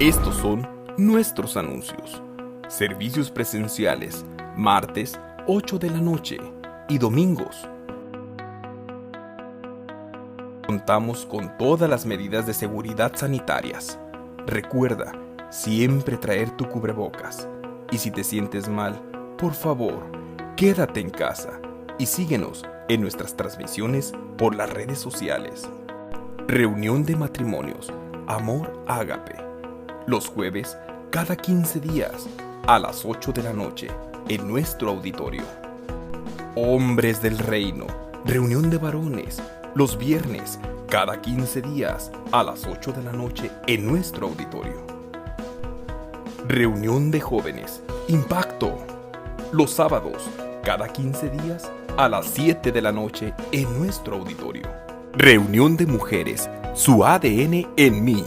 Estos son nuestros anuncios. Servicios presenciales, martes 8 de la noche y domingos. Contamos con todas las medidas de seguridad sanitarias. Recuerda, siempre traer tu cubrebocas. Y si te sientes mal, por favor, quédate en casa y síguenos en nuestras transmisiones por las redes sociales. Reunión de matrimonios, Amor Ágape. Los jueves, cada 15 días, a las 8 de la noche, en nuestro auditorio. Hombres del Reino, reunión de varones, los viernes, cada 15 días, a las 8 de la noche, en nuestro auditorio. Reunión de jóvenes, Impacto, los sábados, cada 15 días, a las 7 de la noche, en nuestro auditorio. Reunión de mujeres, Su ADN en mí,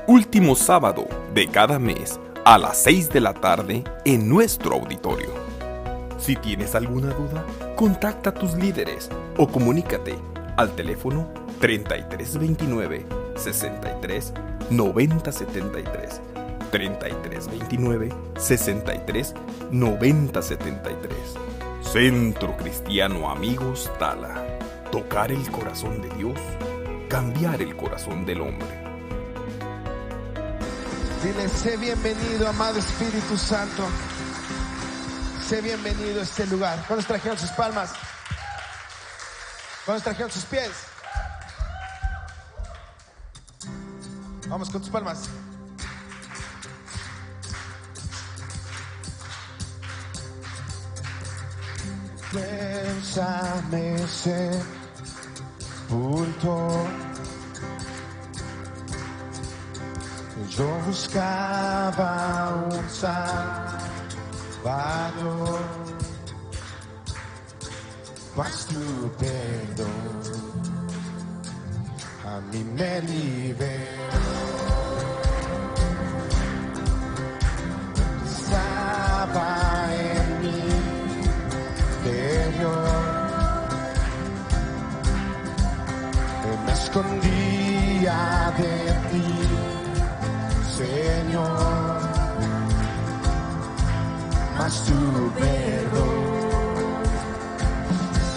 último sábado de cada mes, a las 6 de la tarde, en nuestro auditorio. Si tienes alguna duda, contacta a tus líderes o comunícate al teléfono 3329 63 90 73, 3329 63 90 73. Centro Cristiano Amigos Tala. Tocar el corazón de Dios, cambiar el corazón del hombre. Dile, sé bienvenido, amado Espíritu Santo. Sé bienvenido a este lugar. ¿Cuántos trajeron sus palmas? ¿Cuántos trajeron sus pies? Vamos con tus palmas. Bésame sepulto. Yo buscaba un Salvador, mas tu perdón a mí me liberó. Estaba en mi interior, me escondía de ti, Señor, mas tu perdón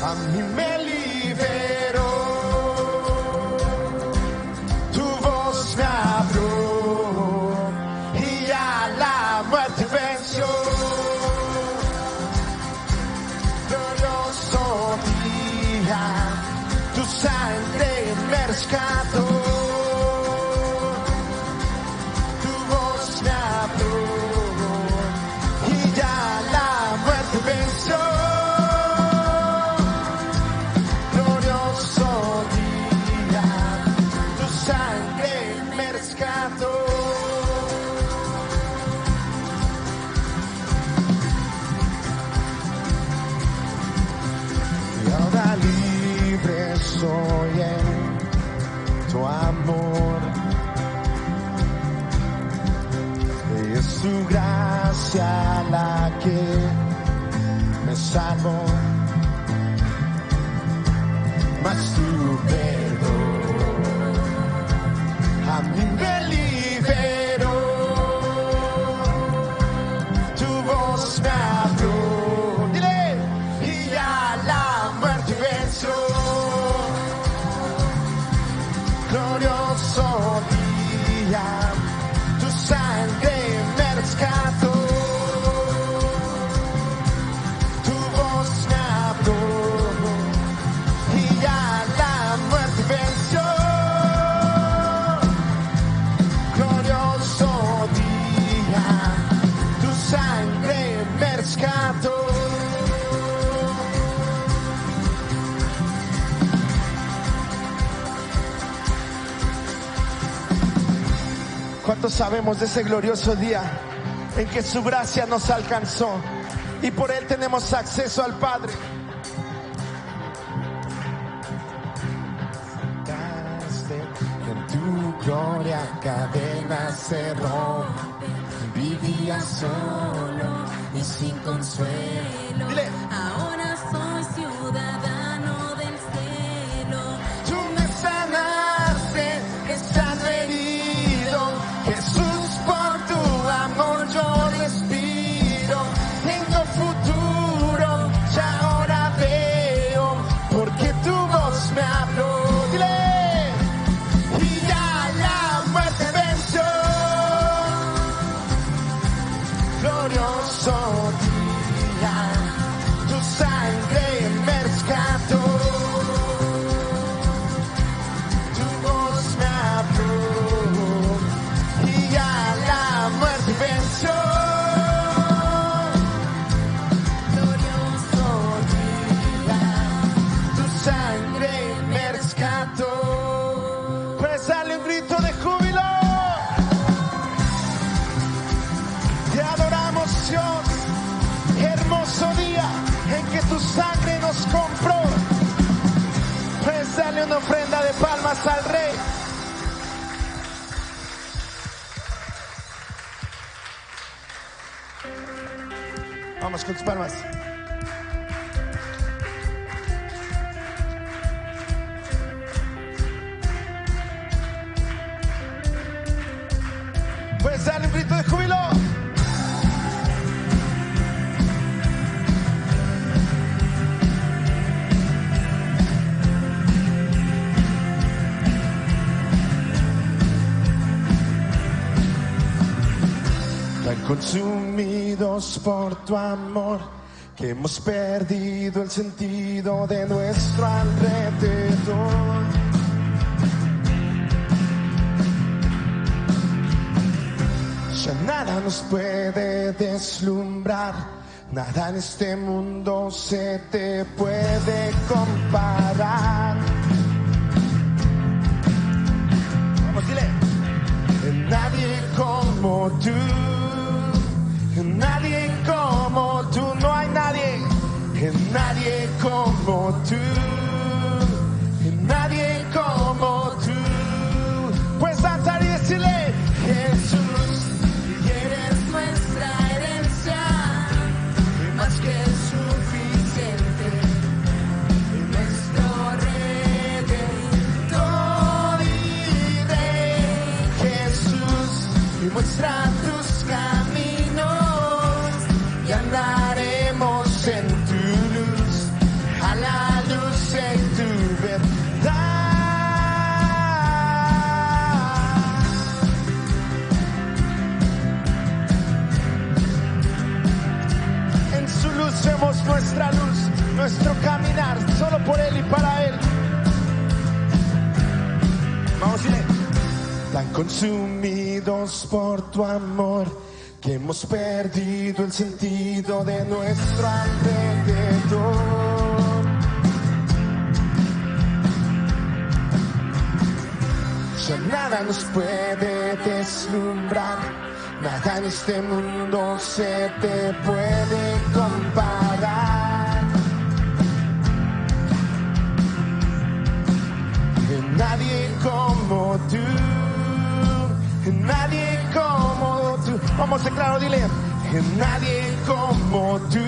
a mí me liberó. Tu voz me abrió y a la muerte venció. Glorioso día, tu sangre me rescató. Soy en tu amor, es tu gracia la que me salvó, mas tu perdón a mí me liberó. Tu voz me abrió, dile, y a la muerte venció. Glorioso día, tu sangre me rescató. Tu voz me abrió y a la muerte venció. Glorioso día, tu sangre me rescató. ¿Cuántos sabemos de ese glorioso día en que su gracia nos alcanzó y por él tenemos acceso al Padre? En tu gloria cadenas se rompen, vivía solo y sin consuelo. Dile. Ahora soy ciudadano del cielo. Tú me sanaste, estás herido, Jesús por palmas al Rey. Vamos con tus palmas. Puedes darle un grito de júbilo. Tan consumidos por tu amor que hemos perdido el sentido de nuestro alrededor. Ya nada nos puede deslumbrar, nada en este mundo se te puede comparar. Vamos, dile. Nadie como tú, nadie como tú, no hay nadie, nadie como tú, nadie como tú. Puedes danzar y decirle, Jesús, Eres nuestra herencia, más que suficiente, nuestro Redentor y Rey. Jesús, y muestra tus caminos y andaremos en tu luz, a la luz de tu verdad. En su luz vemos nuestra luz, nuestro caminar, solo por Él y para Él. Vamos, dile. Tan consumidos por tu amor que hemos perdido el sentido de nuestro alrededor. Ya nada nos puede deslumbrar, nada en este mundo se te puede comparar. Nadie como tú, nadie como tú. Vamos, declaro, dile. Nadie como tú,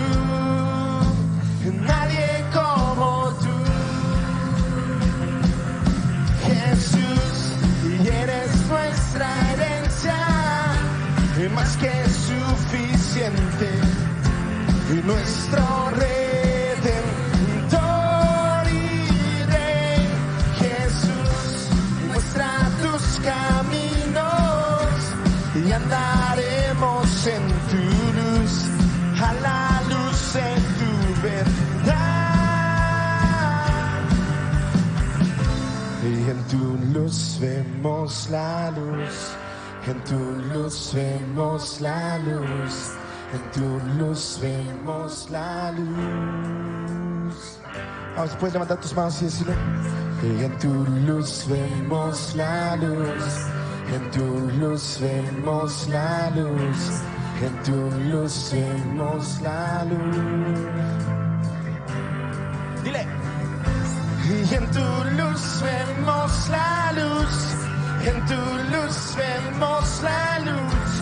nadie como tú. Jesús, y eres nuestra herencia, más que suficiente, y nuestro Redentor y Rey. Jesús, muestra tus caminos y andaremos en tu luz, a la luz de tu verdad. Y en tu luz vemos la luz, en tu luz vemos la luz, en tu luz vemos la luz. Vamos, puedes levantar tus manos y decirlo. Y en tu luz vemos la luz, en tu luz vemos la luz, en tu luz vemos la luz. Dile. Y en tu luz vemos la luz, en tu luz vemos la luz,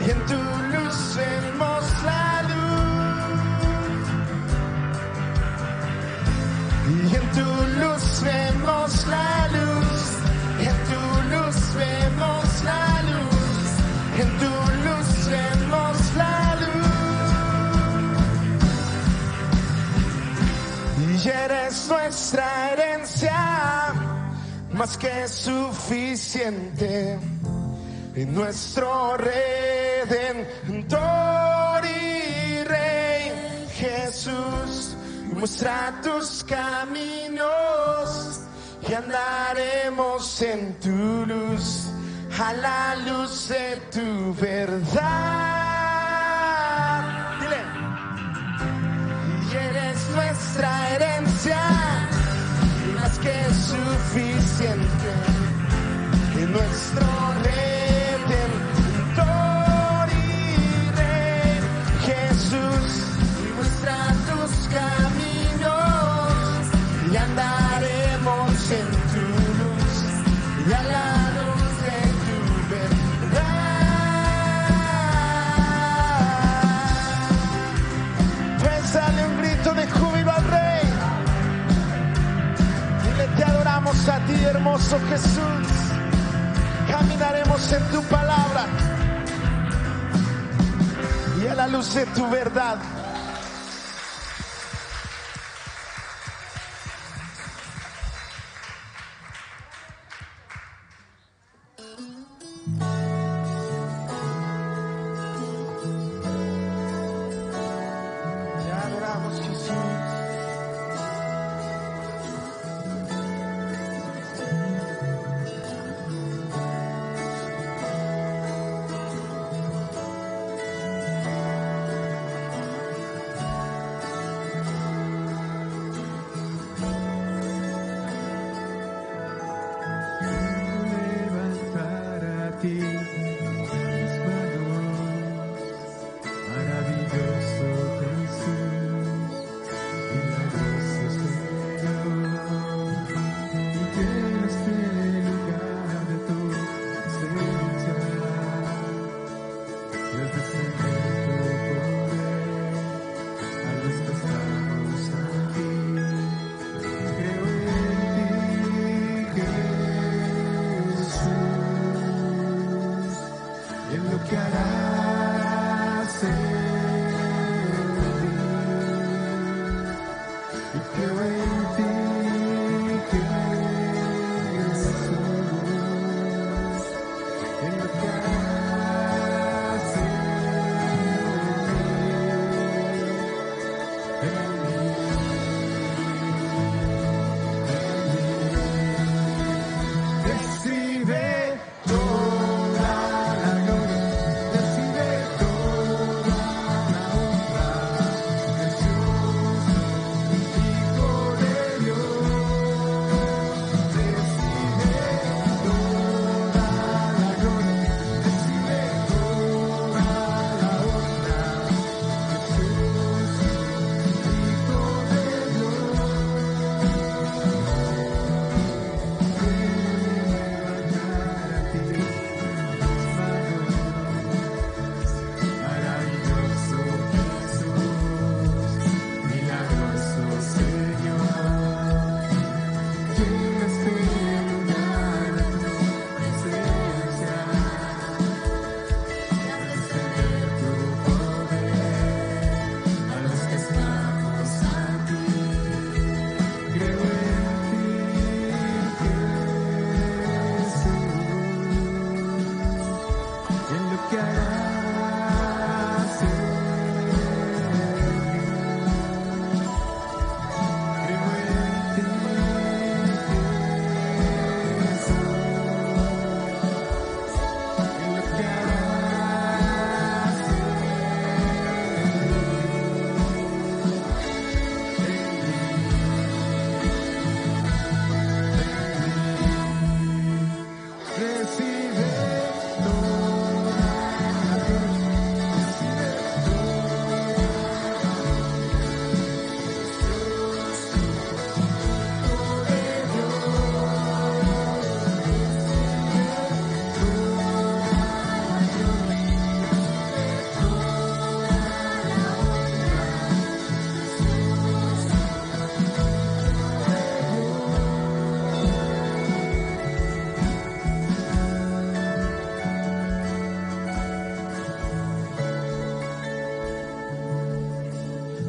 en tu luz vemos la luz. Y en tu luz vemos la luz, en tu luz vemos la luz, en tu luz vemos la luz. Y eres nuestra herencia, más que suficiente, y nuestro Redentor y Rey. Jesús, muestra tus caminos y andaremos en tu luz, a la luz de tu verdad. Dile. Y eres nuestra herencia, más que suficiente, y nuestro Redentor y Rey. Jesús, muestra tus caminos y andaremos en tu luz, hermoso Jesús. Caminaremos en tu palabra y a la luz de tu verdad.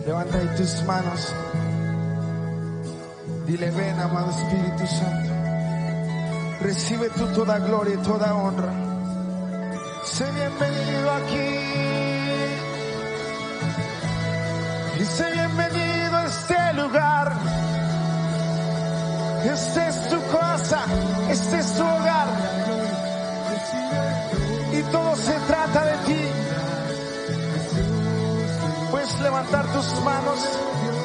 Levanta ahí tus manos. Dile: ven, amado Espíritu Santo. Recibe tú toda gloria y toda honra. Sé bienvenido aquí. Y sé bienvenido a este lugar. Esta es tu casa. Este es tu hogar. Y todo se trata de ti. Puedes levantar tus manos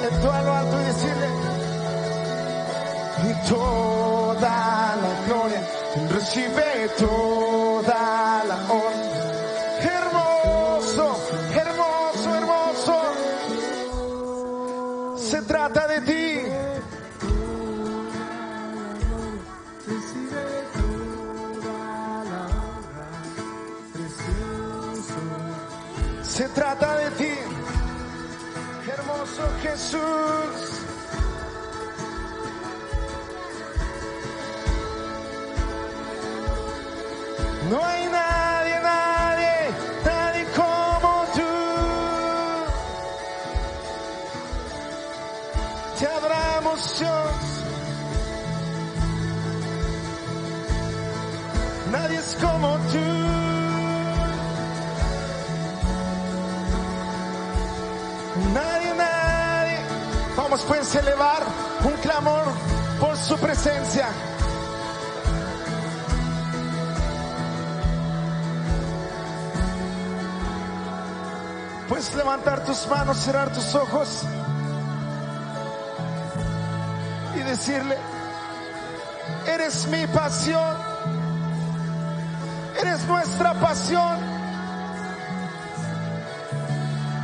en todo lo alto y decirle: y toda la gloria, recibe toda la honra. Hermoso, hermoso, hermoso. Se trata de ti. Se trata de ti. Hermoso Jesús. No hay nadie, nadie, nadie como tú. Te adoramos, Dios. Nadie es como tú. Nadie, nadie. Vamos, puedes elevar un clamor por su presencia. Puedes levantar tus manos, cerrar tus ojos y decirle: eres mi pasión, eres nuestra pasión.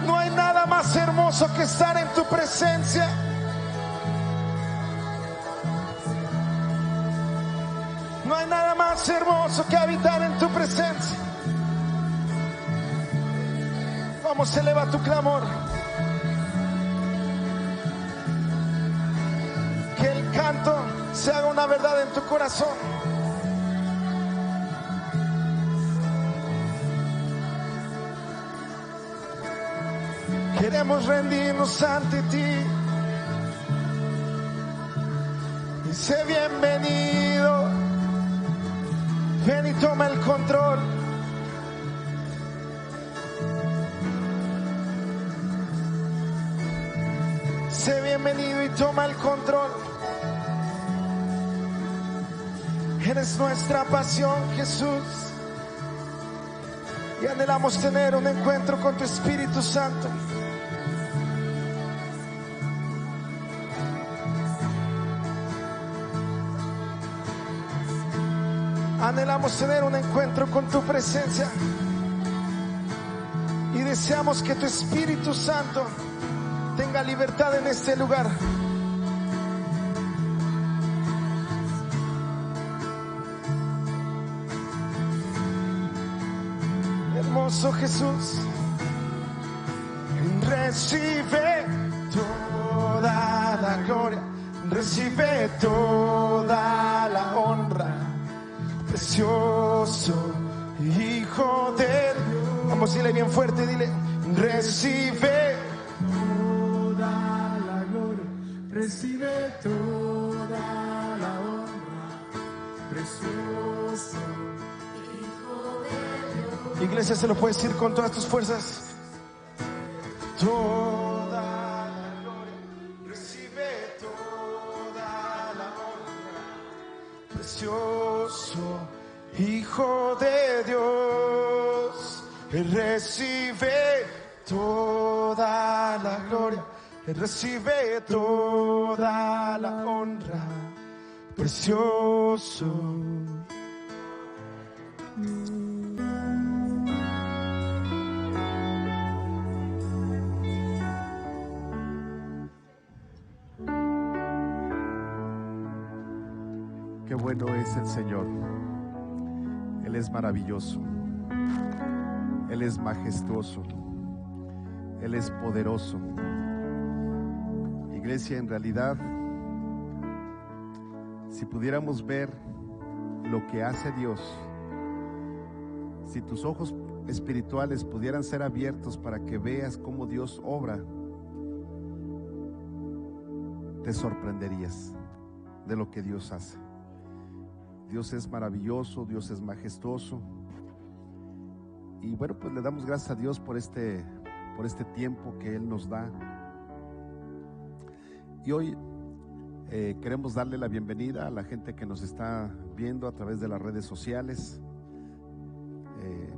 No hay nada más hermoso que estar en tu presencia. No hay nada más hermoso que habitar en tu presencia. Vamos, eleva tu clamor. Que el canto se haga una verdad en tu corazón. Queremos rendirnos ante ti. Dice: bienvenido. Ven y toma el control. Sé bienvenido y toma el control. Eres nuestra pasión, Jesús. Y anhelamos tener un encuentro con tu Espíritu Santo. Anhelamos tener un encuentro con tu presencia. Y deseamos que tu Espíritu Santo tenga libertad en este lugar. Hermoso Jesús, recibe toda la gloria, recibe toda la honra. Precioso Hijo de Dios. Vamos, dile bien fuerte, dile: recibe toda la gloria, recibe toda la honra. Precioso Hijo de Dios. Iglesia, se lo puedes decir con todas tus fuerzas. Toda la gloria, recibe toda la honra. Precioso Hijo de Dios, recibe toda la gloria, recibe toda la honra. Precioso. Qué bueno es el Señor. Él es maravilloso. Él es majestuoso. Él es poderoso. Iglesia, en realidad, si pudiéramos ver lo que hace Dios, si tus ojos espirituales pudieran ser abiertos para que veas cómo Dios obra, te sorprenderías de lo que Dios hace. Dios es maravilloso, Dios es majestuoso. Y bueno, pues le damos gracias a Dios por este tiempo que Él nos da. Y hoy queremos darle la bienvenida a la gente que nos está viendo a través de las redes sociales.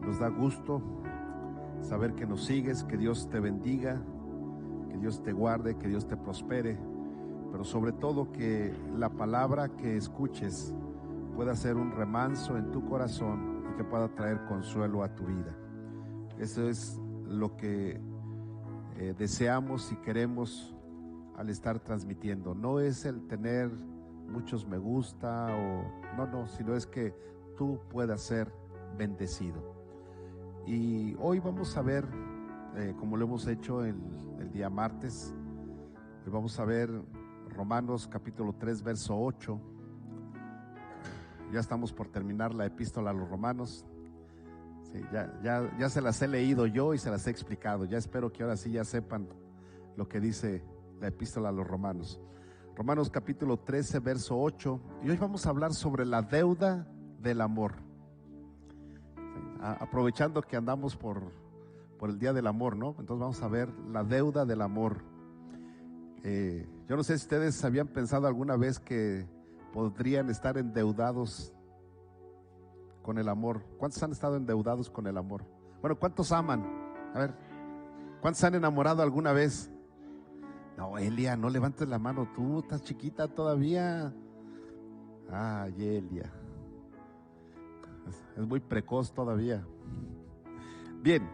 Nos da gusto saber que nos sigues, que Dios te bendiga, que Dios te guarde, que Dios te prospere, pero sobre todo que la palabra que escuches pueda ser un remanso en tu corazón y que pueda traer consuelo a tu vida. Eso es lo que deseamos y queremos al estar transmitiendo. No es el tener muchos me gusta no, sino es que tú puedas ser bendecido. Y hoy vamos a ver, como lo hemos hecho el día martes, vamos a ver Romanos capítulo 3, verso 8. Ya estamos por terminar la epístola a los Romanos. Sí, ya se las he leído yo y se las he explicado. Ya espero que ahora sí ya sepan lo que dice la epístola a los Romanos. Romanos capítulo 13, verso 8. Y hoy vamos a hablar sobre la deuda del amor. Aprovechando que andamos por el Día del Amor, ¿no? Entonces vamos a ver la deuda del amor. Yo no sé si ustedes habían pensado alguna vez que podrían estar endeudados con el amor. ¿Cuántos han estado endeudados con el amor? Bueno, ¿cuántos aman? A ver, ¿cuántos han enamorado alguna vez? No, Elia, no levantes la mano, tú estás chiquita todavía. Ay, Elia, es muy precoz todavía. Bien,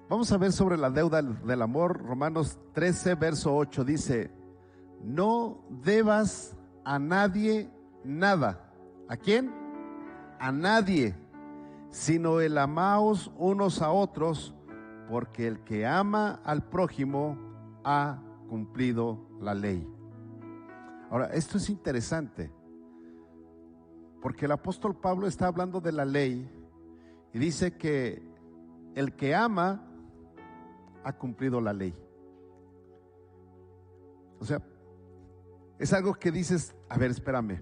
vamos a ver sobre la deuda del amor. Romanos 13, verso 8 dice: no debas a nadie nada. ¿A quién? A nadie, sino el amaos unos a otros, porque el que ama al prójimo ha cumplido la ley. Ahora, esto es interesante, porque el apóstol Pablo está hablando de la ley y dice que el que ama ha cumplido la ley. O sea, es algo que dices, a ver, espérame,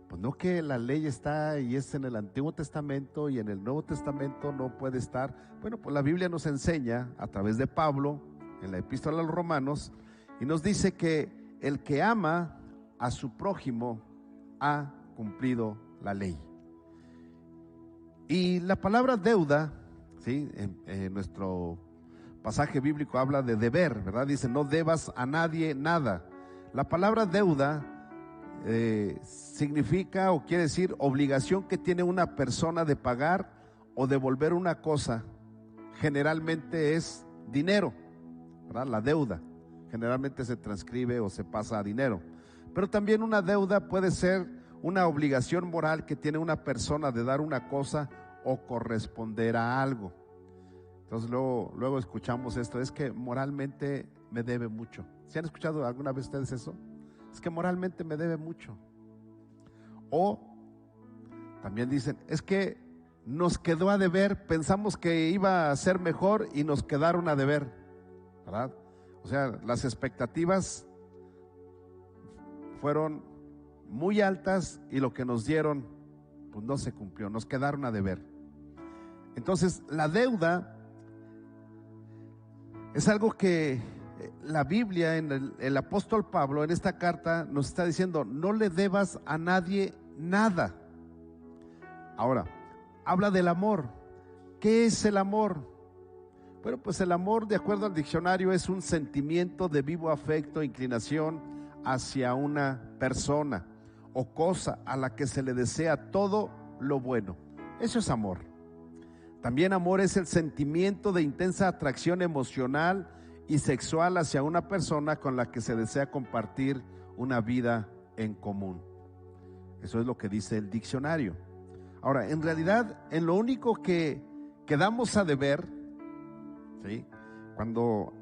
pues no, que la ley está y es en el Antiguo Testamento y en el Nuevo Testamento no puede estar. Bueno, pues la Biblia nos enseña a través de Pablo en la epístola a los Romanos y nos dice que el que ama a su prójimo ha cumplido la ley. Y la palabra deuda, ¿sí? En nuestro pasaje bíblico habla de deber, ¿verdad? Dice: no debas a nadie nada. La palabra deuda significa o quiere decir obligación que tiene una persona de pagar o devolver una cosa. Generalmente es dinero, ¿verdad? La deuda generalmente se transcribe o se pasa a dinero, pero también una deuda puede ser una obligación moral que tiene una persona de dar una cosa o corresponder a algo. Entonces luego escuchamos esto: es que moralmente me debe mucho. ¿Se han escuchado alguna vez ustedes eso? Es que moralmente me debe mucho. O también dicen: es que nos quedó a deber, pensamos que iba a ser mejor y nos quedaron a deber, ¿verdad? O sea, las expectativas fueron muy altas y lo que nos dieron pues no se cumplió, nos quedaron a deber. Entonces, la deuda es algo que la Biblia, en el apóstol Pablo, en esta carta nos está diciendo: no le debas a nadie nada. Ahora, habla del amor. ¿Qué es el amor? Bueno, pues el amor, de acuerdo al diccionario, es un sentimiento de vivo afecto e inclinación hacia una persona o cosa a la que se le desea todo lo bueno. Eso es amor. También amor es el sentimiento de intensa atracción emocional y sexual hacia una persona con la que se desea compartir una vida en común. Eso es lo que dice el diccionario. Ahora, en realidad, en lo único que quedamos a deber, ¿sí? Cuando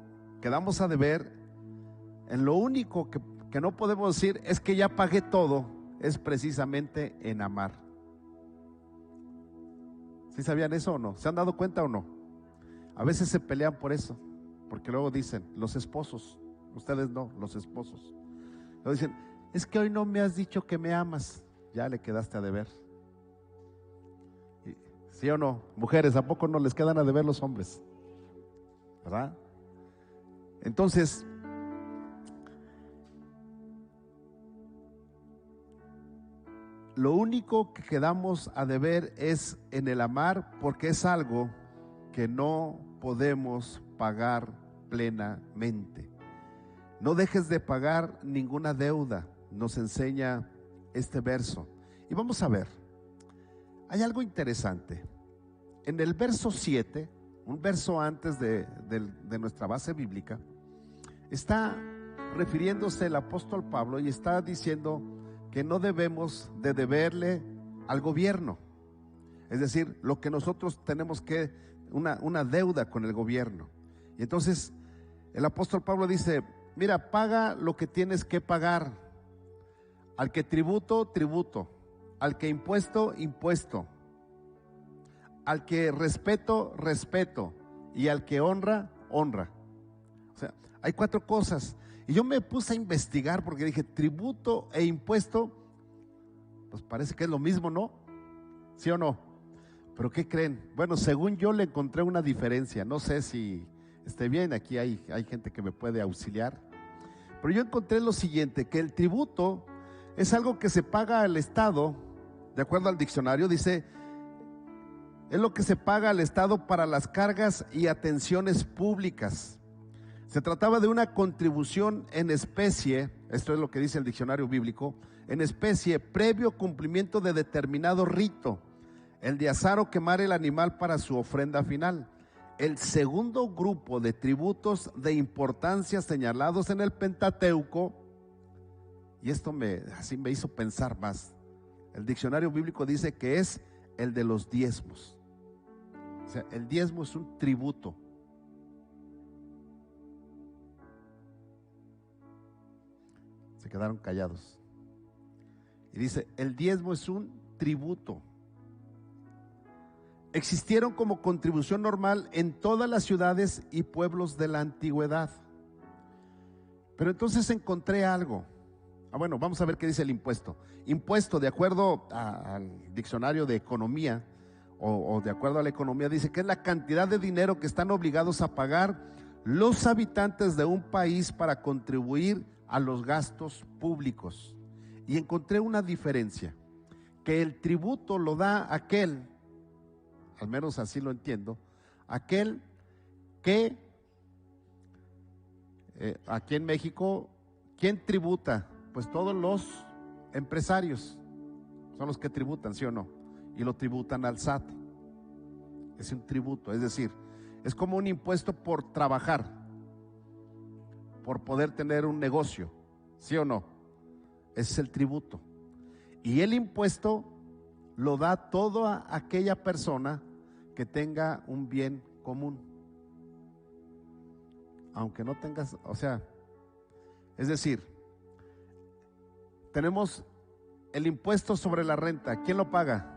quedamos a deber, en lo único que no podemos decir es que ya pagué todo, es precisamente en amar. ¿Sí sabían eso o no? ¿Se han dado cuenta o no? A veces se pelean por eso, porque luego dicen, los esposos, ustedes no, los esposos. Luego dicen: es que hoy no me has dicho que me amas. Ya le quedaste a deber. ¿Sí o no? Mujeres, ¿a poco no les quedan a deber los hombres? ¿Verdad? Entonces, lo único que quedamos a deber es en el amar, porque es algo que no podemos pagar plenamente. No dejes de pagar ninguna deuda, nos enseña este verso. Y vamos a ver, hay algo interesante. En el verso 7, un verso antes de nuestra base bíblica, está refiriéndose el apóstol Pablo y está diciendo que no debemos de deberle al gobierno. Es decir, lo que nosotros tenemos que, una deuda con el gobierno. Y entonces el apóstol Pablo dice: mira, paga lo que tienes que pagar. Al que tributo, tributo. Al que impuesto, impuesto. al que respeto, respeto, y al que honra, honra. O sea, hay 4 cosas. Y yo me puse a investigar porque dije, tributo e impuesto, pues parece que es lo mismo, ¿no? ¿Sí o no? ¿Pero qué creen? Bueno, según yo le encontré una diferencia. No sé si esté bien, aquí hay gente que me puede auxiliar. Pero yo encontré lo siguiente, que el tributo es algo que se paga al Estado, de acuerdo al diccionario, dice, es lo que se paga al Estado para las cargas y atenciones públicas. Se trataba de una contribución en especie, esto es lo que dice el diccionario bíblico, en especie, previo cumplimiento de determinado rito, el de asar o quemar el animal para su ofrenda final. El segundo grupo de tributos de importancia señalados en el Pentateuco, y esto así me hizo pensar más, el diccionario bíblico dice que es el de los diezmos. O sea, el diezmo es un tributo. Se quedaron callados. Y dice, el diezmo es un tributo. Existieron como contribución normal en todas las ciudades y pueblos de la antigüedad. Pero entonces encontré algo. Bueno, vamos a ver qué dice el impuesto. Impuesto, de acuerdo al diccionario de economía, o de acuerdo a la economía, dice que es la cantidad de dinero que están obligados a pagar los habitantes de un país para contribuir a los gastos públicos. Y encontré una diferencia, que el tributo lo da aquel, al menos así lo entiendo, aquel que, aquí en México, ¿quién tributa? Pues todos los empresarios son los que tributan, ¿sí o no? Y lo tributan al SAT. Es un tributo, es decir, es como un impuesto por trabajar, por poder tener un negocio, ¿sí o no? Ese es el tributo. Y el impuesto lo da toda aquella persona que tenga un bien común. Aunque no tengas, o sea, es decir, tenemos el impuesto sobre la renta. ¿Quién lo paga?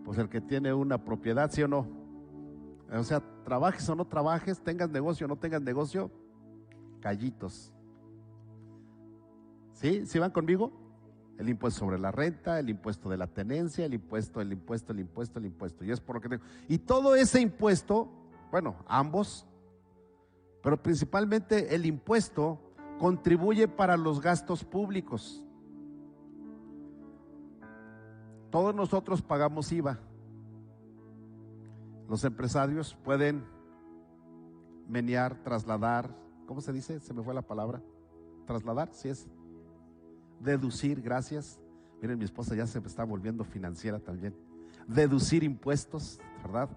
Pues el que tiene una propiedad, ¿sí o no? O sea, trabajes o no trabajes, tengas negocio o no tengas negocio, callitos. ¿Sí? ¿Sí van conmigo? El impuesto sobre la renta, el impuesto de la tenencia, el impuesto. Y es por lo que tengo. Y todo ese impuesto, bueno, ambos, pero principalmente el impuesto contribuye para los gastos públicos. Todos nosotros pagamos IVA. Los empresarios pueden menear, trasladar, ¿cómo se dice? Se me fue la palabra. Trasladar, sí es. Deducir, gracias. Miren, mi esposa ya se me está volviendo financiera también. Deducir impuestos, ¿verdad?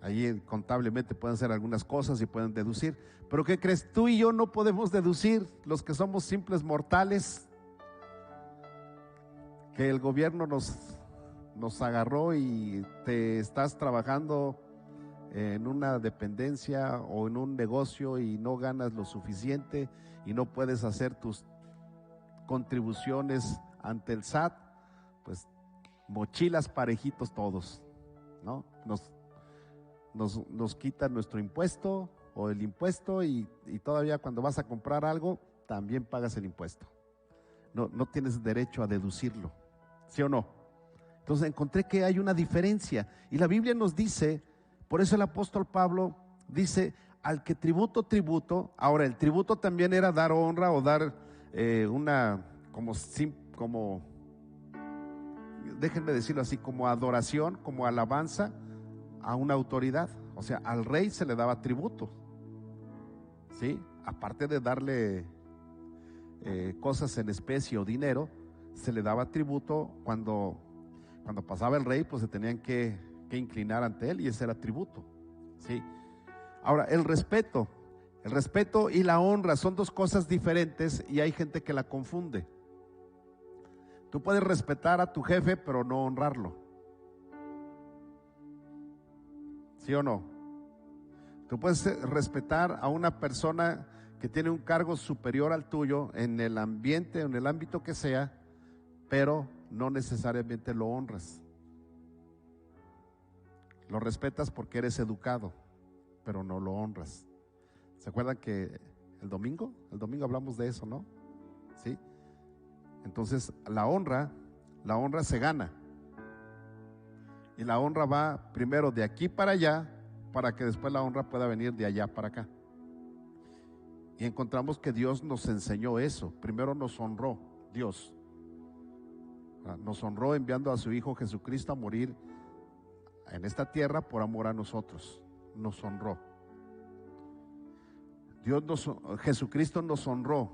Ahí contablemente pueden hacer algunas cosas y pueden deducir. Pero ¿qué crees? Tú y yo no podemos deducir, los que somos simples mortales, que el gobierno nos agarró y te estás trabajando en una dependencia o en un negocio y no ganas lo suficiente y no puedes hacer tus contribuciones ante el SAT, pues mochilas parejitos todos, ¿no? Nos quitan nuestro impuesto o el impuesto y todavía cuando vas a comprar algo también pagas el impuesto. No tienes derecho a deducirlo, ¿sí o no? Entonces encontré que hay una diferencia y la Biblia nos dice, por eso el apóstol Pablo dice, al que tributo. Ahora el tributo también era dar honra o dar como déjenme decirlo así, como adoración, como alabanza a una autoridad. O sea, al rey se le daba tributo, ¿sí? Aparte de darle cosas en especie o dinero, se le daba tributo cuando pasaba el rey, pues se tenían que inclinar ante él y ese era tributo, ¿sí? Ahora, el respeto y la honra son dos cosas diferentes y hay gente que la confunde. Tú puedes respetar a tu jefe, pero no honrarlo, ¿sí o no? Tú puedes respetar a una persona que tiene un cargo superior al tuyo en el ambiente, en el ámbito que sea, pero no necesariamente lo honras. Lo respetas porque eres educado, pero no lo honras. ¿Se acuerdan que el domingo hablamos de eso, no? ¿Sí? Entonces la honra se gana. Y la honra va primero de aquí para allá, para que después la honra pueda venir de allá para acá. Y encontramos que Dios nos enseñó eso. Primero nos honró Dios. Nos honró enviando a su Hijo Jesucristo a morir en esta tierra por amor a nosotros. Nos honró. Jesucristo nos honró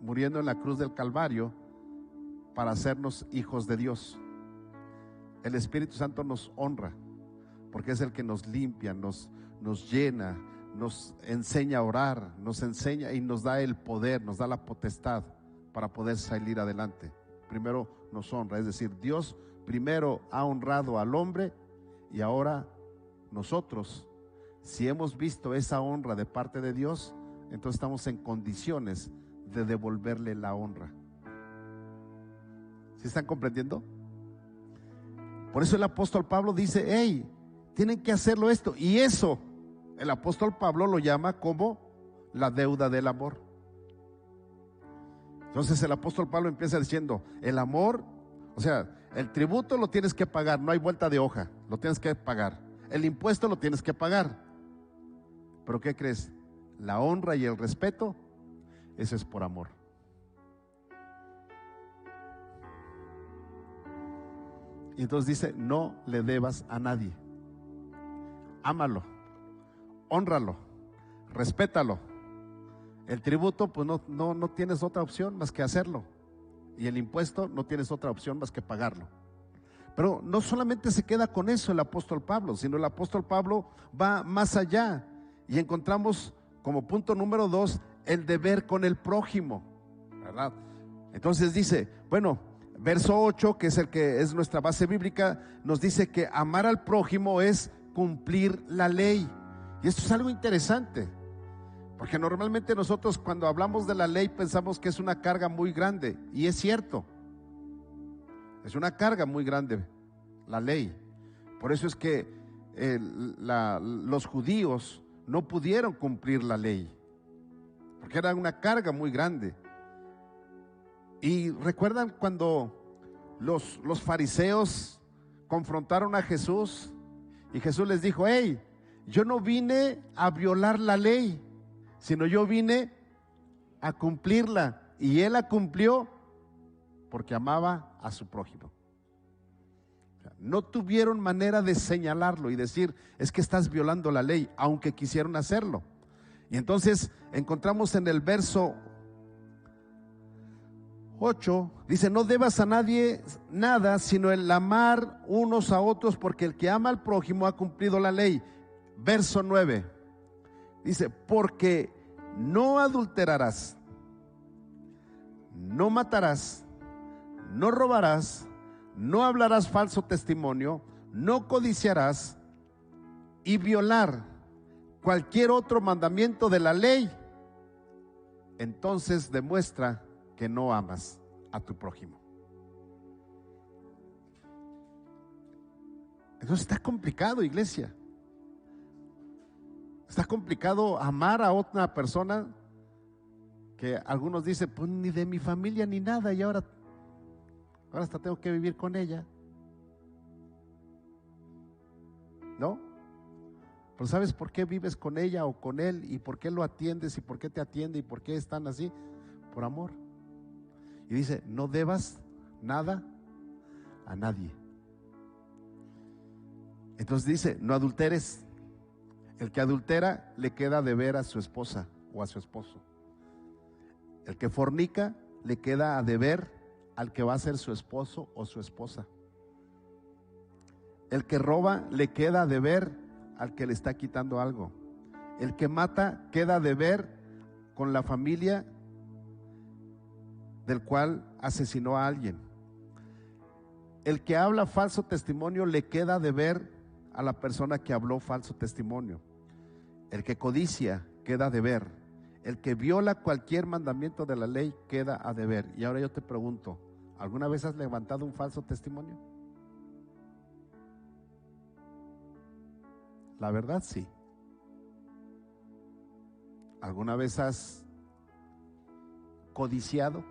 muriendo en la cruz del Calvario para hacernos hijos de Dios. El Espíritu Santo nos honra porque es el que nos limpia, nos llena, nos enseña a orar, nos enseña y nos da el poder, nos da la potestad para poder salir adelante. Primero nos honra, es decir, Dios primero ha honrado al hombre y ahora nosotros, si hemos visto esa honra de parte de Dios, entonces estamos en condiciones de devolverle la honra. ¿Sí están comprendiendo? Por eso el apóstol Pablo dice, hey, tienen que hacerlo esto. Y eso, el apóstol Pablo lo llama como la deuda del amor. Entonces el apóstol Pablo empieza diciendo, el amor, o sea, el tributo lo tienes que pagar, no hay vuelta de hoja, lo tienes que pagar. El impuesto lo tienes que pagar. Pero ¿qué crees? La honra y el respeto, eso es por amor. Y entonces dice, no le debas a nadie. Ámalo, hónralo, respétalo. El tributo, pues no tienes otra opción más que hacerlo. Y el impuesto no tienes otra opción más que pagarlo. Pero no solamente se queda con eso el apóstol Pablo, sino el apóstol Pablo va más allá. Y encontramos como punto número 2 el deber con el prójimo, ¿verdad? Entonces dice, bueno, verso 8, que es el que es nuestra base bíblica, nos dice que amar al prójimo es cumplir la ley. Y esto es algo interesante, porque normalmente nosotros cuando hablamos de la ley pensamos que es una carga muy grande, y es cierto, es una carga muy grande la ley. Por eso es que los judíos no pudieron cumplir la ley, porque era una carga muy grande. Y recuerdan cuando los fariseos confrontaron a Jesús y Jesús les dijo, hey, yo no vine a violar la ley, sino yo vine a cumplirla. Y él la cumplió porque amaba a su prójimo. No tuvieron manera de señalarlo y decir, es que estás violando la ley, aunque quisieron hacerlo. Y entonces encontramos en el verso 8, dice, no debas a nadie nada, sino el amar unos a otros, porque el que ama al prójimo ha cumplido la ley. Verso 9, dice, porque no adulterarás, no matarás, no robarás, no hablarás falso testimonio, no codiciarás, y violar cualquier otro mandamiento de la ley, entonces demuestra que no amas a tu prójimo. Entonces está complicado, iglesia. Está complicado amar a otra persona que algunos dicen, pues ni de mi familia ni nada, y ahora hasta tengo que vivir con ella. ¿No? Pero ¿sabes por qué vives con ella o con él? ¿Y por qué lo atiendes? ¿Y por qué te atiende? ¿Y por qué están así? Por amor. Y dice, no debas nada a nadie. Entonces dice, no adulteres. El que adultera le queda de ver a su esposa o a su esposo. El que fornica le queda a deber al que va a ser su esposo o su esposa. El que roba le queda a deber al que le está quitando algo. El que mata queda a deber con la familia del cual asesinó a alguien. El que habla falso testimonio le queda a deber a la persona que habló falso testimonio. El que codicia queda a deber. El que viola cualquier mandamiento de la ley queda a deber. Y ahora yo te pregunto, ¿alguna vez has levantado un falso testimonio? La verdad, sí. ¿Alguna vez has codiciado?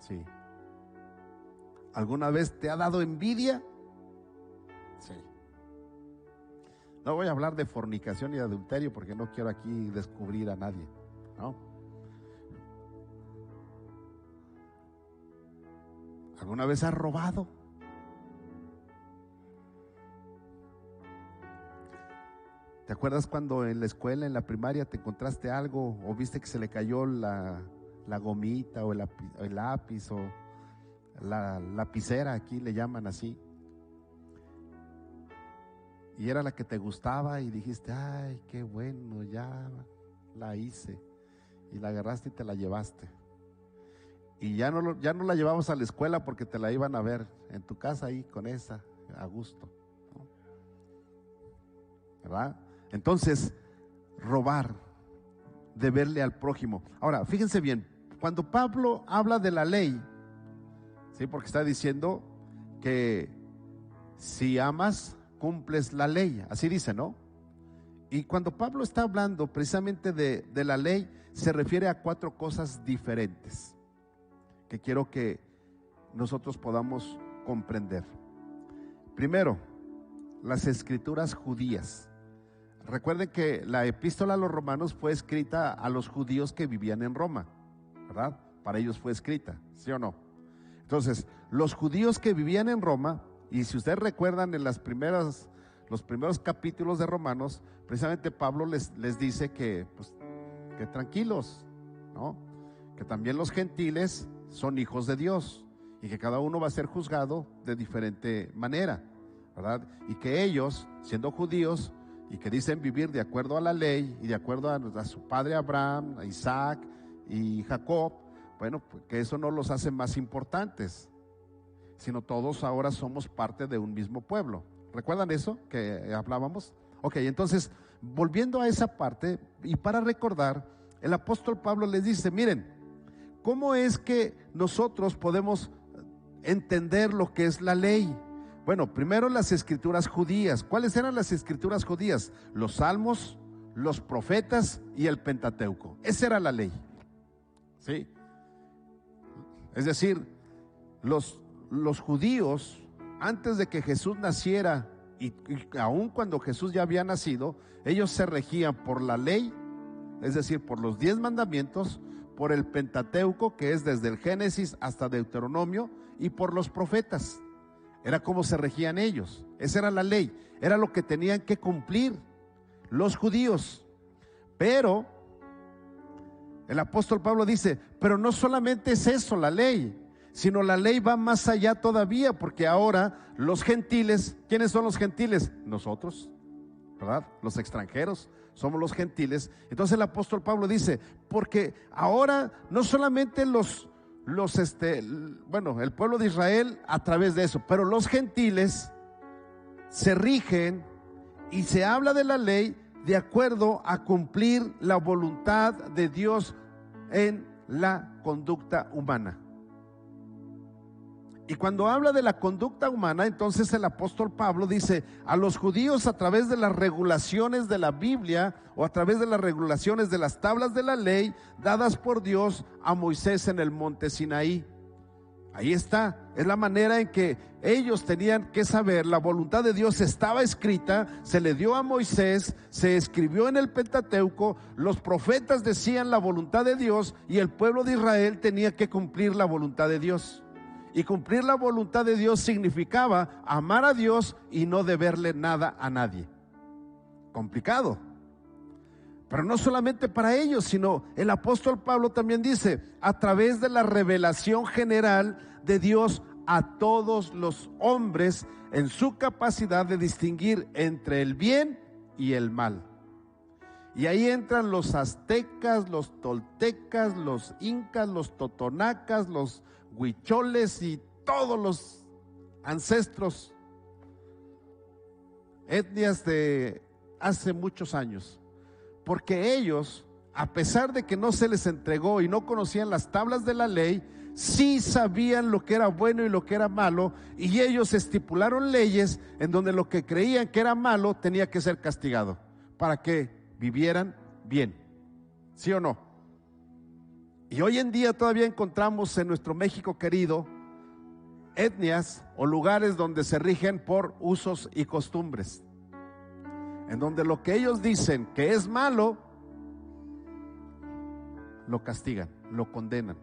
Sí. ¿Alguna vez te ha dado envidia? Sí. No voy a hablar de fornicación y de adulterio porque no quiero aquí descubrir a nadie, ¿no? ¿Alguna vez has robado? ¿Te acuerdas cuando en la escuela, en la primaria, te encontraste algo o viste que se le cayó la gomita o el lápiz o la lapicera, aquí le llaman así, y era la que te gustaba y dijiste, ay, qué bueno, ya la hice, y la agarraste y te la llevaste, y ya no la llevabas a la escuela porque te la iban a ver en tu casa ahí con esa, a gusto, ¿no? ¿Verdad? Entonces, robar, deberle al prójimo. Ahora, fíjense bien, cuando Pablo habla de la ley, ¿sí? Porque está diciendo que si amas, cumples la ley, así dice, ¿no? Y cuando Pablo está hablando precisamente de la ley, se refiere a 4 cosas diferentes que quiero que nosotros podamos comprender. Primero, las escrituras judías. Recuerden que la epístola a los romanos fue escrita a los judíos que vivían en Roma, ¿verdad? Para ellos fue escrita, ¿sí o no? Entonces, los judíos que vivían en Roma, y si ustedes recuerdan en los primeros capítulos de Romanos, precisamente Pablo les dice que tranquilos, ¿no? Que también los gentiles son hijos de Dios y que cada uno va a ser juzgado de diferente manera, ¿verdad? Y que ellos, siendo judíos y que dicen vivir de acuerdo a la ley y de acuerdo a su padre Abraham, a Isaac y Jacob, bueno, pues que eso no los hace más importantes, sino todos ahora somos parte de un mismo pueblo. ¿Recuerdan eso que hablábamos? Ok, entonces, volviendo a esa parte, y para recordar, el apóstol Pablo les dice, miren, ¿cómo es que nosotros podemos entender lo que es la ley? Bueno, primero las escrituras judías. ¿Cuáles eran las escrituras judías? Los salmos, los profetas y el Pentateuco. Esa era la ley, ¿sí? Es decir, los judíos, antes de que Jesús naciera y aun cuando Jesús ya había nacido, ellos se regían por la ley, es decir, por los 10 mandamientos, por el Pentateuco, que es desde el Génesis hasta Deuteronomio, y por los profetas. Era como se regían ellos. Esa era la ley, era lo que tenían que cumplir los judíos. Pero el apóstol Pablo dice, pero no solamente es eso la ley, sino la ley va más allá todavía, porque ahora los gentiles, ¿quiénes son los gentiles? Nosotros, ¿verdad? Los extranjeros somos los gentiles. Entonces el apóstol Pablo dice, porque ahora no solamente el pueblo de Israel a través de eso, pero los gentiles se rigen y se habla de la ley de acuerdo a cumplir la voluntad de Dios en la conducta humana. Y cuando habla de la conducta humana, entonces el apóstol Pablo dice, a los judíos a través de las regulaciones de la Biblia o a través de las regulaciones de las tablas de la ley dadas por Dios a Moisés en el monte Sinaí. Ahí está, es la manera en que ellos tenían que saber, la voluntad de Dios estaba escrita, se le dio a Moisés, se escribió en el Pentateuco, los profetas decían la voluntad de Dios y el pueblo de Israel tenía que cumplir la voluntad de Dios. Y cumplir la voluntad de Dios significaba amar a Dios y no deberle nada a nadie. Complicado. Pero no solamente para ellos, sino el apóstol Pablo también dice, a través de la revelación general de Dios a todos los hombres en su capacidad de distinguir entre el bien y el mal. Y ahí entran los aztecas, los toltecas, los incas, los totonacas, los huicholes y todos los ancestros, etnias de hace muchos años. Porque ellos, a pesar de que no se les entregó y no conocían las tablas de la ley, sí sabían lo que era bueno y lo que era malo, y ellos estipularon leyes en donde lo que creían que era malo tenía que ser castigado para que vivieran bien. ¿Sí o no? Y hoy en día todavía encontramos en nuestro México querido etnias o lugares donde se rigen por usos y costumbres, en donde lo que ellos dicen que es malo, lo castigan, lo condenan.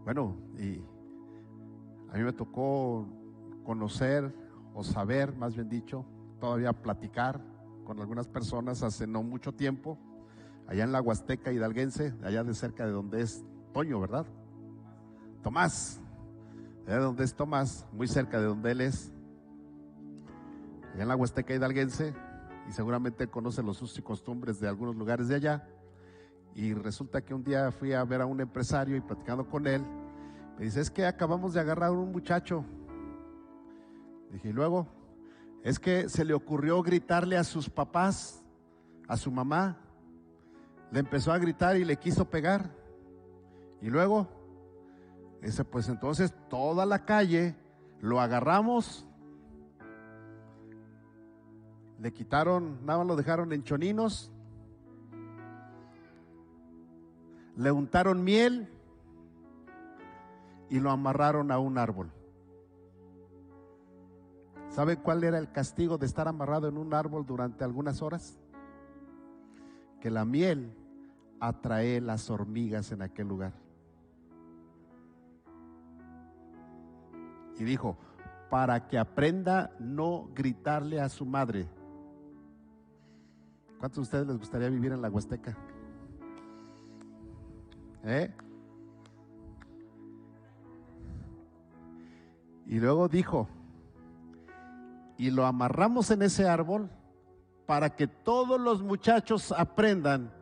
Bueno, y a mí me tocó conocer o saber, más bien dicho, todavía platicar con algunas personas hace no mucho tiempo, allá en la Huasteca hidalguense, allá de cerca de donde es Toño, ¿verdad? Tomás, allá donde es Tomás, muy cerca de donde él es, allá en la Huasteca hidalguense, y seguramente conoce los usos y costumbres de algunos lugares de allá. Y resulta que un día fui a ver a un empresario y platicando con él, me dice: es que acabamos de agarrar a un muchacho. Dije: y luego, es que se le ocurrió gritarle a sus papás, a su mamá, le empezó a gritar y le quiso pegar. Y luego, dice: pues entonces toda la calle lo agarramos, le quitaron, nada más lo dejaron en choninos, le untaron miel y lo amarraron a un árbol. ¿Sabe cuál era el castigo de estar amarrado en un árbol durante algunas horas? Que la miel atrae las hormigas en aquel lugar. Y dijo: para que aprenda no gritarle a su madre. ¿Cuántos de ustedes les gustaría vivir en la Huasteca? Y luego dijo: y lo amarramos en ese árbol para que todos los muchachos aprendan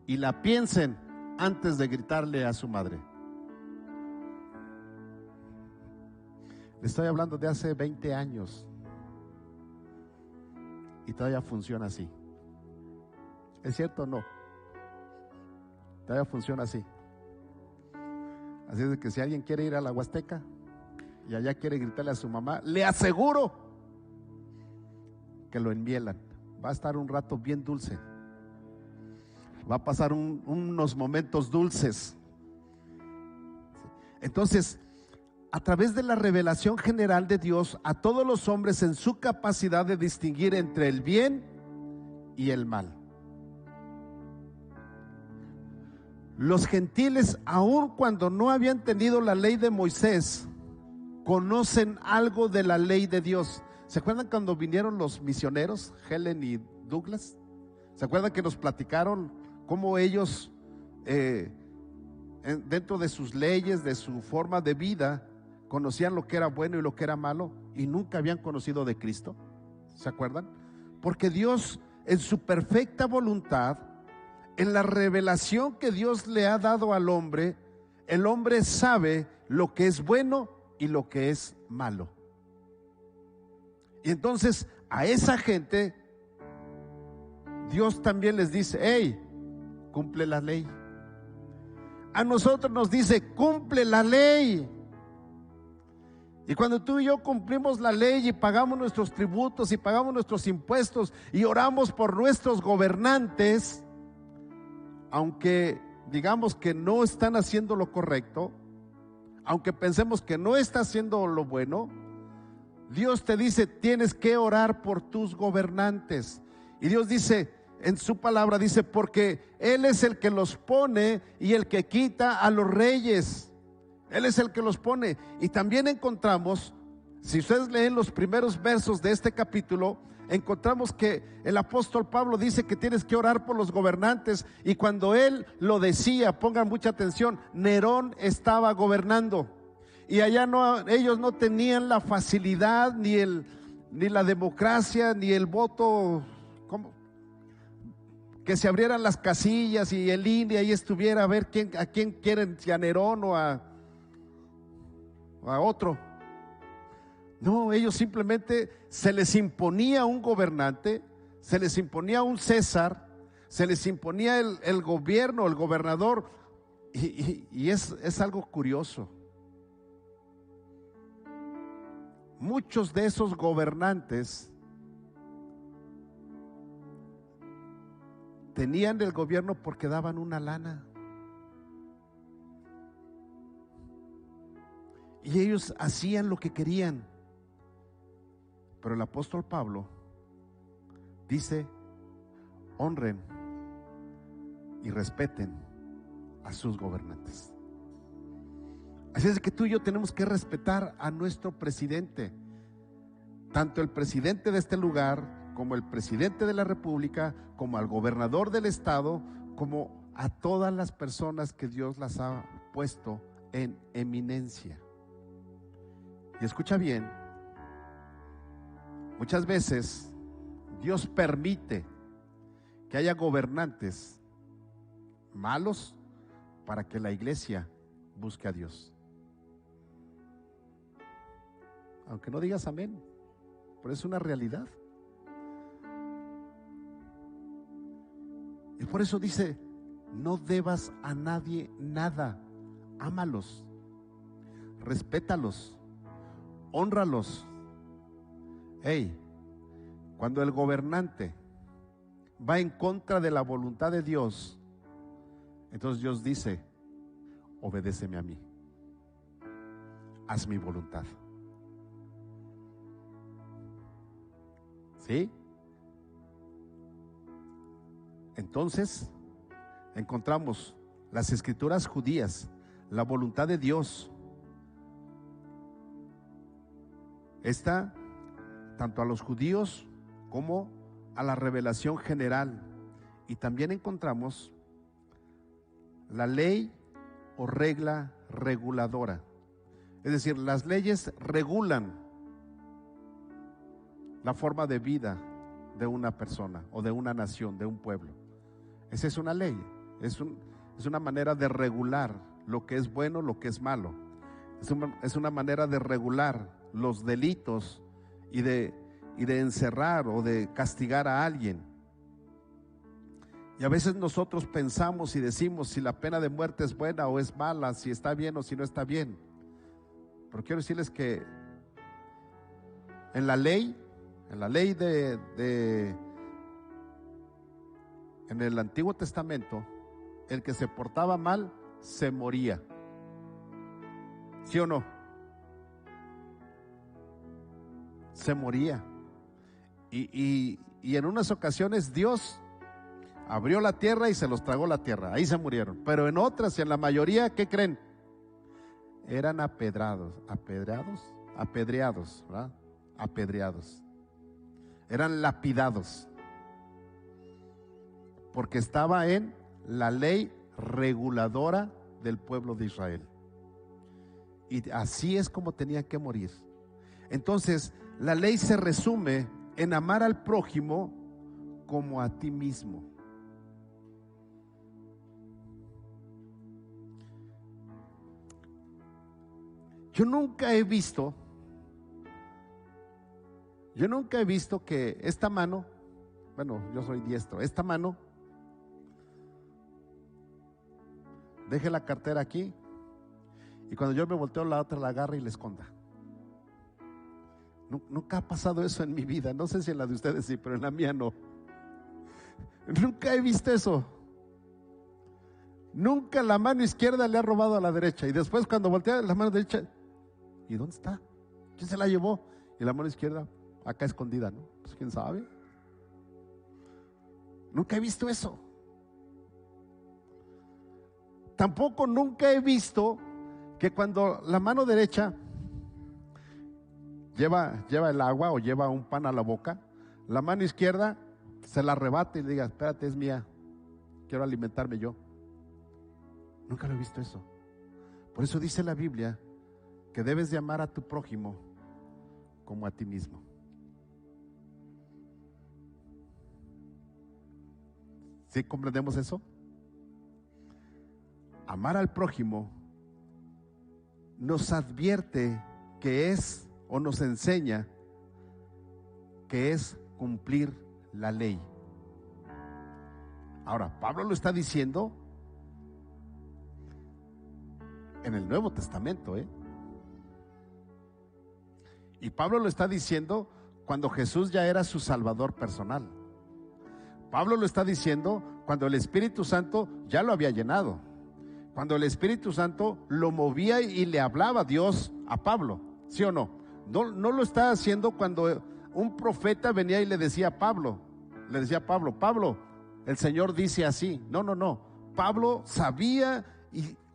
y la piensen antes de gritarle a su madre. Le estoy hablando de hace 20 años y todavía funciona así. ¿Es cierto o no? Todavía funciona así. Así es de que si alguien quiere ir a la Huasteca y allá quiere gritarle a su mamá, le aseguro que lo enmielan. Va a estar un rato bien dulce. Va a pasar unos momentos dulces. Entonces, a través de la revelación general de Dios a todos los hombres en su capacidad de distinguir entre el bien y el mal. Los gentiles, aun cuando no habían tenido la ley de Moisés, conocen algo de la ley de Dios. ¿Se acuerdan cuando vinieron los misioneros, Helen y Douglas? ¿Se acuerdan que nos platicaron cómo ellos, dentro de sus leyes, de su forma de vida, conocían lo que era bueno y lo que era malo y nunca habían conocido de Cristo? ¿Se acuerdan? Porque Dios, en su perfecta voluntad, en la revelación que Dios le ha dado al hombre, el hombre sabe lo que es bueno y lo que es malo. Y entonces a esa gente Dios también les dice: hey, cumple la ley. A nosotros nos dice: cumple la ley. Y cuando tú y yo cumplimos la ley y pagamos nuestros tributos y pagamos nuestros impuestos y oramos por nuestros gobernantes, aunque digamos que no están haciendo lo correcto, aunque pensemos que no está haciendo lo bueno, Dios te dice: tienes que orar por tus gobernantes. Y Dios dice en su palabra, dice: porque Él es el que los pone y el que quita a los reyes. Él es el que los pone. Y también encontramos, si ustedes leen los primeros versos de este capítulo, encontramos que el apóstol Pablo dice que tienes que orar por los gobernantes. Y cuando él lo decía, pongan mucha atención, Nerón estaba gobernando y allá ellos no tenían la facilidad ni la democracia ni el voto, ¿cómo? Que se abrieran las casillas y en línea y estuviera a ver a quién quieren, si a Nerón o a otro. No, ellos simplemente se les imponía un gobernante, se les imponía un César, se les imponía el gobierno, el gobernador, Y es algo curioso. Muchos de esos gobernantes tenían el gobierno porque daban una lana. Y ellos hacían lo que querían. Pero el apóstol Pablo dice: honren y respeten a sus gobernantes. Así es que tú y yo tenemos que respetar a nuestro presidente, tanto el presidente de este lugar, como el presidente de la república, como al gobernador del estado, como a todas las personas que Dios las ha puesto en eminencia. Y escucha bien, muchas veces Dios permite que haya gobernantes malos para que la iglesia busque a Dios. Aunque no digas amén, pero es una realidad. Y por eso dice: no debas a nadie nada, ámalos, respétalos, hónralos. Hey, cuando el gobernante va en contra de la voluntad de Dios, entonces Dios dice: obedéceme a mí, haz mi voluntad. ¿Sí? Entonces encontramos las escrituras judías, la voluntad de Dios. Está tanto a los judíos como a la revelación general. Y también encontramos la ley o regla reguladora. Es decir, las leyes regulan la forma de vida de una persona o de una nación, de un pueblo. Esa es una ley, es una manera de regular lo que es bueno, lo que es malo. Es una manera de regular los delitos y de encerrar o de castigar a alguien. Y a veces nosotros pensamos y decimos si la pena de muerte es buena o es mala, si está bien o si no está bien. Pero quiero decirles que en la ley en el Antiguo Testamento, el que se portaba mal se moría. ¿Sí o no? Se moría. Y en unas ocasiones Dios abrió la tierra y se los tragó la tierra. Ahí se murieron. Pero en otras y en la mayoría, ¿qué creen? Eran apedreados, ¿verdad? Apedreados. Eran lapidados. Porque estaba en la ley reguladora del pueblo de Israel. Y así es como tenían que morir. Entonces, la ley se resume en amar al prójimo como a ti mismo. Yo nunca he visto que esta mano, bueno, yo soy diestro, esta mano deje la cartera aquí y cuando yo me volteo la otra la agarra y la esconda. Nunca ha pasado eso en mi vida. No sé si en la de ustedes sí, pero en la mía no. Nunca he visto eso. Nunca la mano izquierda le ha robado a la derecha y después cuando voltea la mano derecha, ¿y dónde está? ¿Quién se la llevó? Y la mano izquierda acá escondida, ¿no? Pues quién sabe. Nunca he visto eso. Tampoco nunca he visto que cuando la mano derecha lleva el agua o lleva un pan a la boca, la mano izquierda se la arrebate y le diga: espérate, es mía, quiero alimentarme yo. Nunca lo he visto eso. Por eso dice la Biblia que debes de amar a tu prójimo como a ti mismo. ¿Sí comprendemos eso? Amar al prójimo nos advierte que es, o nos enseña que es cumplir la ley. Ahora, Pablo lo está diciendo en el Nuevo Testamento, Y Pablo lo está diciendo cuando Jesús ya era su Salvador personal. Pablo lo está diciendo cuando el Espíritu Santo ya lo había llenado. Cuando el Espíritu Santo lo movía y le hablaba Dios a Pablo, ¿sí o no? No lo está haciendo cuando un profeta venía y le decía a Pablo, Pablo, el Señor dice así. No. Pablo sabía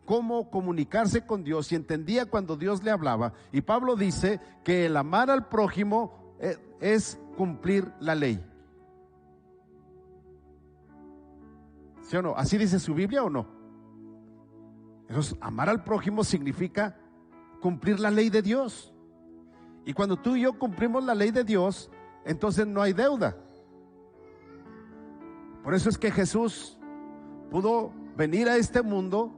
cómo comunicarse con Dios y entendía cuando Dios le hablaba. Y Pablo dice que el amar al prójimo es cumplir la ley. ¿Sí o no? ¿Así dice su Biblia o no? Entonces, amar al prójimo significa cumplir la ley de Dios. Y cuando tú y yo cumplimos la ley de Dios, entonces no hay deuda. Por eso es que Jesús pudo venir a este mundo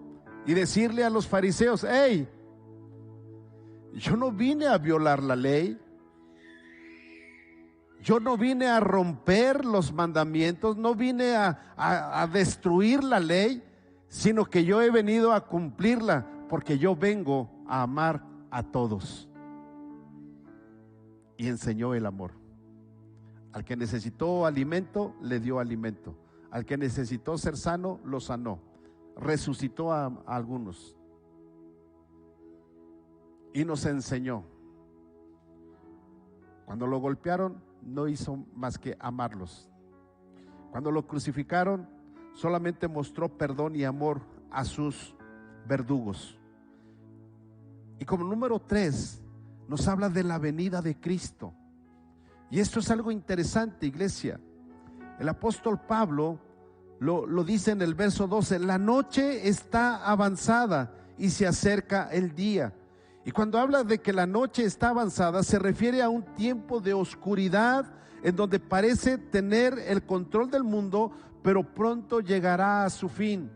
y decirle a los fariseos: hey, yo no vine a violar la ley, yo no vine a romper los mandamientos, no vine a destruir la ley, sino que yo he venido a cumplirla, porque yo vengo a amar a todos. Y enseñó el amor. Al que necesitó alimento, le dio alimento. Al que necesitó ser sano, lo sanó. Resucitó a algunos. Y nos enseñó. Cuando lo golpearon, no hizo más que amarlos. Cuando lo crucificaron, solamente mostró perdón y amor a sus verdugos. Y como número 3, nos habla de la venida de Cristo. Y esto es algo interesante, iglesia. El apóstol Pablo lo dice en el verso 12: la noche está avanzada y se acerca el día. Y cuando habla de que la noche está avanzada, se refiere a un tiempo de oscuridad en donde parece tener el control del mundo, pero pronto llegará a su fin.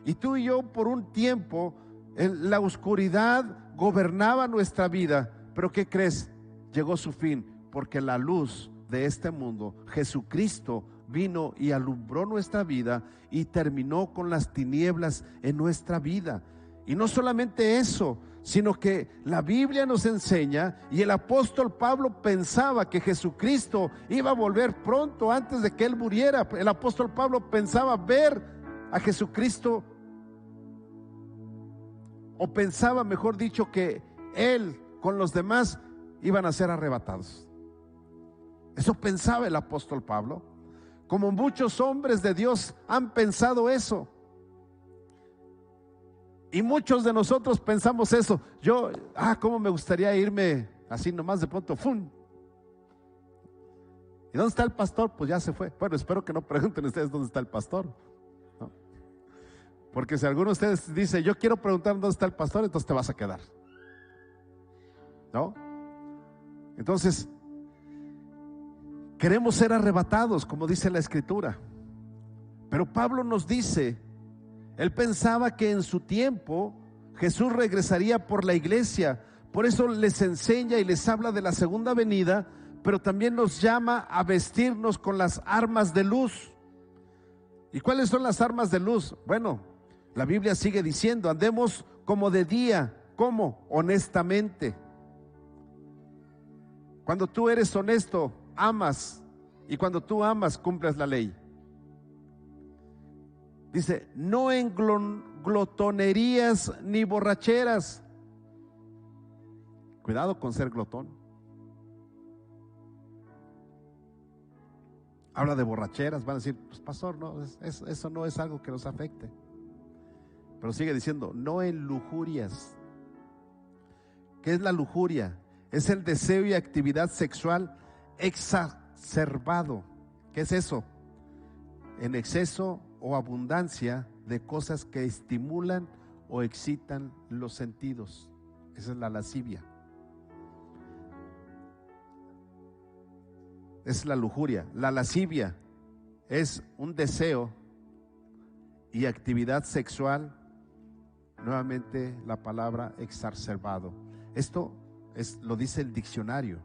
Y tú y yo, por un tiempo, la oscuridad gobernaba nuestra vida. Pero ¿qué crees? Llegó su fin, porque la luz de este mundo, Jesucristo, vino y alumbró nuestra vida y terminó con las tinieblas en nuestra vida. Y no solamente eso, sino que la Biblia nos enseña, y el apóstol Pablo pensaba que Jesucristo iba a volver pronto antes de que él muriera. El apóstol Pablo pensaba ver a Jesucristo, o pensaba, mejor dicho, que él con los demás iban a ser arrebatados. Eso pensaba el apóstol Pablo, como muchos hombres de Dios han pensado eso. Y muchos de nosotros pensamos eso. Cómo me gustaría irme así nomás de pronto, ¡fum! ¿Y dónde está el pastor? Pues ya se fue. Bueno, espero que no pregunten ustedes dónde está el pastor, ¿no? Porque si alguno de ustedes dice: yo quiero preguntar dónde está el pastor, entonces te vas a quedar, ¿no? Entonces, queremos ser arrebatados, como dice la Escritura. Pero Pablo nos dice, él pensaba que en su tiempo Jesús regresaría por la iglesia. Por eso les enseña y les habla de la segunda venida, pero también nos llama a vestirnos con las armas de luz. ¿Y cuáles son las armas de luz? Bueno, la Biblia sigue diciendo: andemos como de día. ¿Cómo? Honestamente. Cuando tú eres honesto, amas, y cuando tú amas, cumples la ley. Dice: no en glotonerías ni borracheras. Cuidado con ser glotón. Habla de borracheras, van a decir: pues pastor, no, eso no es algo que nos afecte. Pero sigue diciendo: no en lujurias. ¿Qué es la lujuria? Es el deseo y actividad sexual exacerbado. ¿Qué es eso? En exceso o abundancia de cosas que estimulan o excitan los sentidos. Esa es la lascivia. Es la lujuria. La lascivia es un deseo y actividad sexual, nuevamente la palabra exacerbado. Esto lo dice el diccionario,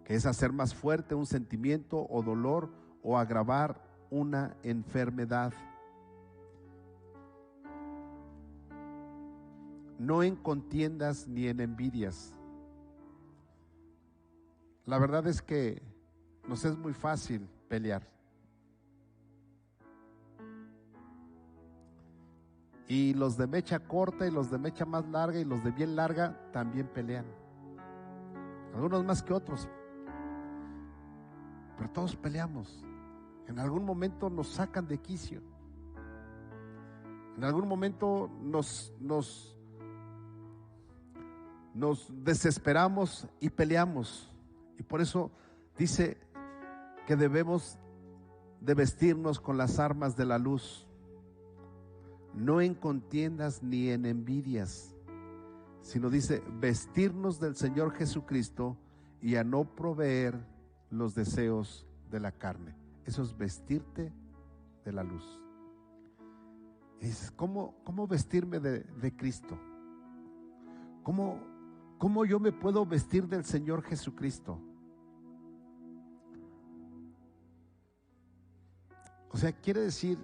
que es hacer más fuerte un sentimiento o dolor o agravar una enfermedad. no en contiendas ni en envidias. La verdad es que nos es muy fácil pelear. Y los de mecha corta y los de mecha más larga y los de bien larga también pelean. Algunos más que otros. Pero todos peleamos. En algún momento nos sacan de quicio. En algún momento nos desesperamos y peleamos. Y por eso dice que debemos de vestirnos con las armas de la luz, no en contiendas ni en envidias, sino dice vestirnos del Señor Jesucristo y a no proveer los deseos de la carne. Eso es vestirte de la luz. Es ¿cómo vestirme de Cristo? ¿Cómo yo me puedo vestir del Señor Jesucristo? O sea, quiere decir,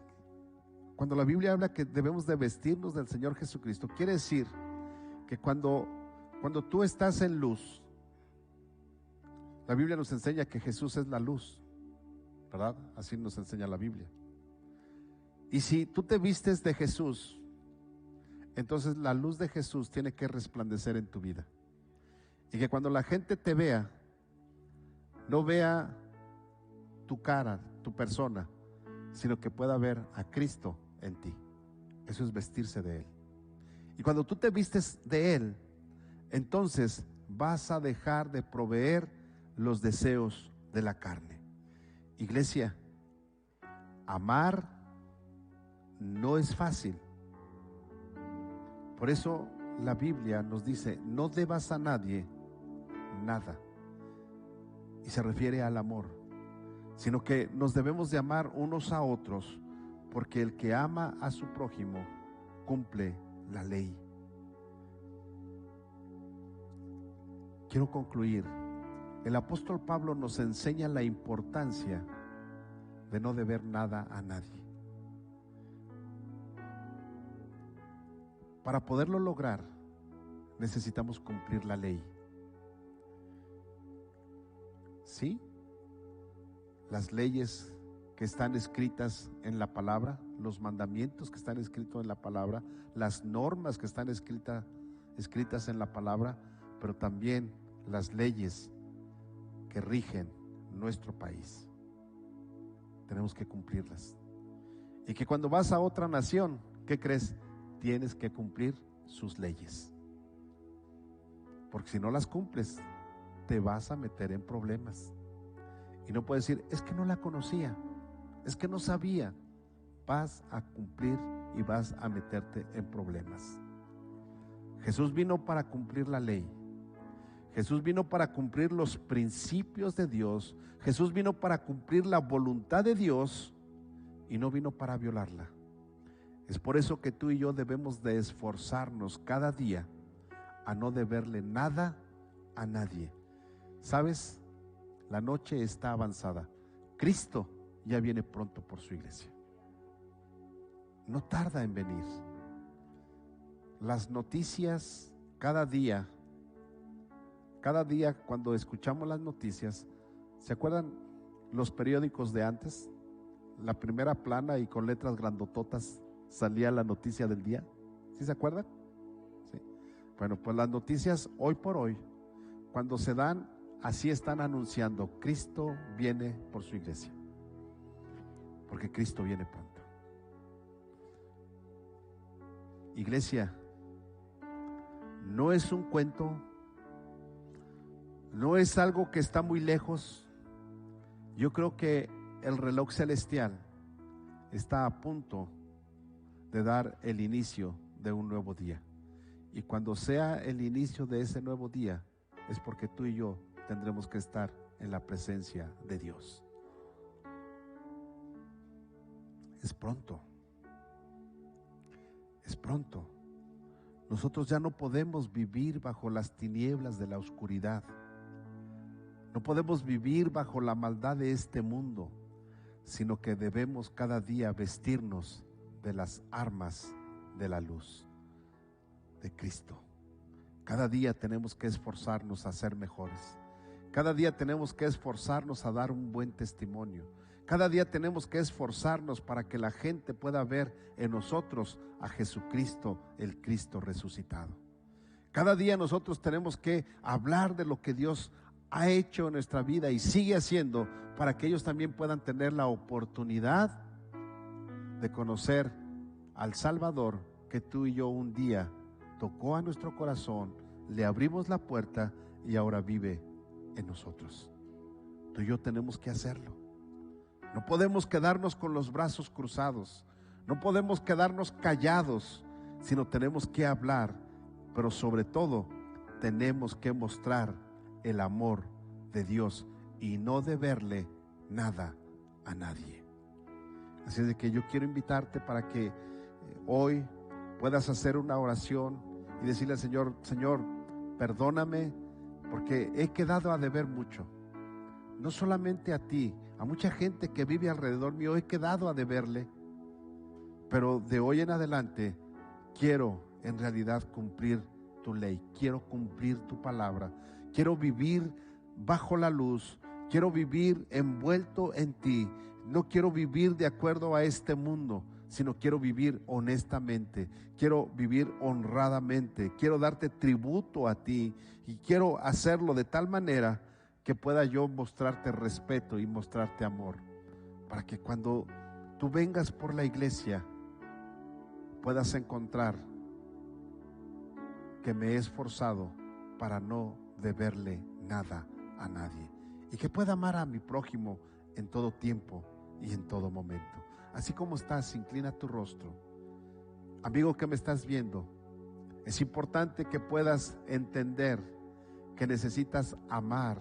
cuando la Biblia habla que debemos de vestirnos del Señor Jesucristo, quiere decir que cuando tú estás en luz, la Biblia nos enseña que Jesús es la luz, ¿verdad? Así nos enseña la Biblia. Y si tú te vistes de Jesús, entonces la luz de Jesús tiene que resplandecer en tu vida. Y que cuando la gente te vea, no vea tu cara, tu persona, sino que pueda ver a Cristo en ti. Eso es vestirse de Él. Y cuando tú te vistes de Él, entonces vas a dejar de proveer los deseos de la carne. Iglesia, amar no es fácil. Por eso la Biblia nos dice, no debas a nadie nada. Y se refiere al amor, sino que nos debemos de amar unos a otros, porque el que ama a su prójimo cumple la ley. Quiero concluir. El apóstol Pablo nos enseña la importancia de no deber nada a nadie. Para poderlo lograr, necesitamos cumplir la ley. ¿Sí? Las leyes que están escritas en la palabra, los mandamientos que están escritos en la palabra, las normas que están escritas en la palabra, pero también las leyes que rigen nuestro país. Tenemos que cumplirlas. Y que cuando vas a otra nación, ¿qué crees? Tienes que cumplir sus leyes. Porque si no las cumples, te vas a meter en problemas. Y no puedes decir, es que no la conocía, es que no sabía. Vas a cumplir y vas a meterte en problemas. Jesús vino para cumplir la ley. Jesús vino para cumplir los principios de Dios. Jesús vino para cumplir la voluntad de Dios y no vino para violarla. Es por eso que tú y yo debemos de esforzarnos cada día a no deberle nada a nadie. ¿Sabes? La noche está avanzada. Cristo ya viene pronto por su iglesia. No tarda en venir. Las noticias cada día cuando escuchamos las noticias, ¿se acuerdan los periódicos de antes? La primera plana y con letras grandototas salía la noticia del día. ¿Sí se acuerdan? Sí. Bueno, pues las noticias hoy por hoy, cuando se dan, así están anunciando: Cristo viene por su iglesia. Porque Cristo viene pronto. Iglesia, no es un cuento, no es algo que está muy lejos. Yo creo que el reloj celestial está a punto de dar el inicio de un nuevo día. Y cuando sea el inicio de ese nuevo día, es porque tú y yo tendremos que estar en la presencia de Dios. Es pronto. Es pronto. Nosotros ya no podemos vivir bajo las tinieblas de la oscuridad. No podemos vivir bajo la maldad de este mundo, sino que debemos cada día vestirnos de las armas de la luz. de Cristo. Cada día tenemos que esforzarnos a ser mejores. Cada día tenemos que esforzarnos a dar un buen testimonio. Cada día tenemos que esforzarnos para que la gente pueda ver en nosotros a Jesucristo, el Cristo resucitado. Cada día nosotros tenemos que hablar de lo que Dios ha hecho en nuestra vida y sigue haciendo, para que ellos también puedan tener la oportunidad de conocer al Salvador que tú y yo un día tocó a nuestro corazón, le abrimos la puerta y ahora vive en nosotros. Tú y yo tenemos que hacerlo. No podemos quedarnos con los brazos cruzados, no podemos quedarnos callados, sino tenemos que hablar, pero sobre todo tenemos que mostrar el amor de Dios y no deberle nada a nadie. Así es de que yo quiero invitarte para que hoy puedas hacer una oración y decirle al Señor: Señor, perdóname porque he quedado a deber mucho. No solamente a ti, a mucha gente que vive alrededor mío he quedado a deberle, pero de hoy en adelante quiero en realidad cumplir tu ley, quiero cumplir tu palabra, quiero vivir bajo la luz, quiero vivir envuelto en ti. No quiero vivir de acuerdo a este mundo, sino quiero vivir honestamente, quiero vivir honradamente, quiero darte tributo a ti y quiero hacerlo de tal manera que pueda yo mostrarte respeto y mostrarte amor, para que cuando tú vengas por la iglesia puedas encontrar que me he esforzado para no deberle nada a nadie y que pueda amar a mi prójimo en todo tiempo y en todo momento. Así como estás, inclina tu rostro. Amigo que me estás viendo, es importante que puedas entender que necesitas amar,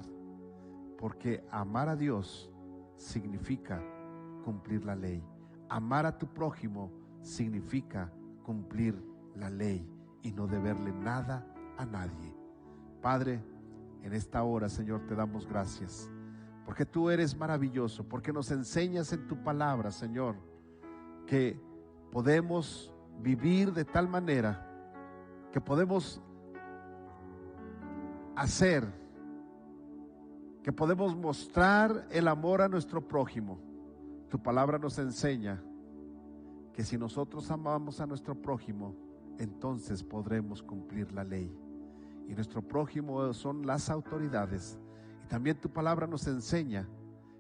porque amar a Dios significa cumplir la ley. Amar a tu prójimo significa cumplir la ley y no deberle nada a nadie. Padre, en esta hora, Señor, te damos gracias, porque tú eres maravilloso, porque nos enseñas en tu palabra, Señor, que podemos vivir de tal manera que podemos hacer, que podemos mostrar el amor a nuestro prójimo. Tu palabra nos enseña que si nosotros amamos a nuestro prójimo, entonces podremos cumplir la ley. Y nuestro prójimo son las autoridades. Y también tu palabra nos enseña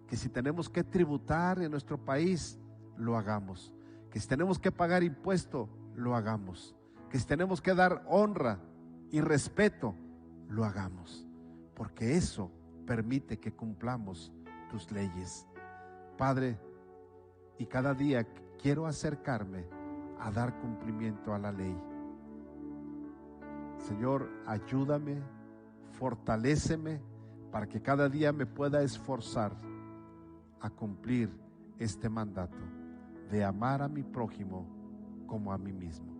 que si tenemos que tributar en nuestro país, lo hagamos. Que si tenemos que pagar impuesto, lo hagamos. Que si tenemos que dar honra y respeto, lo hagamos. Porque eso permite que cumplamos tus leyes. Padre, y cada día quiero acercarme a dar cumplimiento a la ley. Señor, ayúdame, fortaléceme para que cada día me pueda esforzar a cumplir este mandato de amar a mi prójimo como a mí mismo.